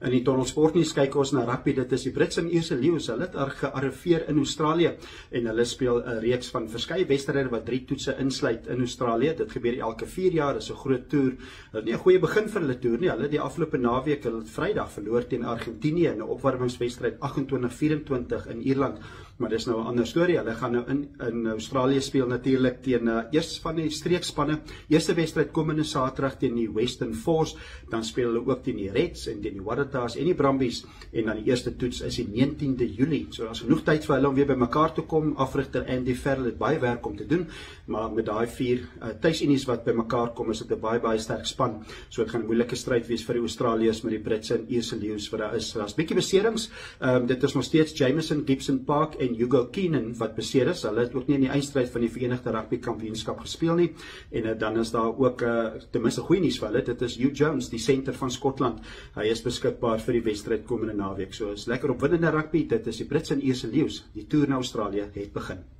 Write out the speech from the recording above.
In die Tonal Sportnuus kyk ons na rugby. Dit is die Britse en Ierse Lions. Hulle het gearriveer in Australië en hulle speel 'n reeks van verskeie wedstryde wat 3 toetse insluit in Australië. Dit gebeur elke 4 jaar. Dis 'n groot toer. Hulle het nie 'n goeie begin vir hulle toer nie. Hulle het die afgelope naweek, hulle Vrydag verloor teen Argentinië in 'n opwarmingswedstryd 28-24 in Ierland. Maar dis nou 'n ander storie. Hulle gaan nou in Australië speel natuurlik teen eers van die streekspanne. Eerste wedstryd komende Saterdag teen die Western Force, dan speel hulle ook teen die Reds en teen die Waratahs en die Brumbies en dan die eerste toets is die 19de Julie. So daar's genoeg tyd vir hulle om weer bymekaar te kom. Afrigter Andy Farrell het baie werk om te doen, maar met daai 4 tuisunies wat bymekaar kom, is dit 'n baie sterk span. So dit gaan 'n moeilike stryd wees vir die Australiërs met die Britse en Ierse Lions wat daar is. Daar's bietjie beserings. Dit is nog steeds Jameson, Gibson Park en Hugo Keenan wat beseer is. Hulle het ook nie in die eindstryd van die Verenigde Rugby Kampioenskap gespeel nie. En dan is daar ook ten minste goeie nuus vir hulle. Dit is Hugh Jones, die senter van Skotland. Hy is beskikbaar vir die wedstryd komende naweek. So is lekker opwindende rugby. Dit is die Britse en Ierse Lions. Die toer na Australië het begin.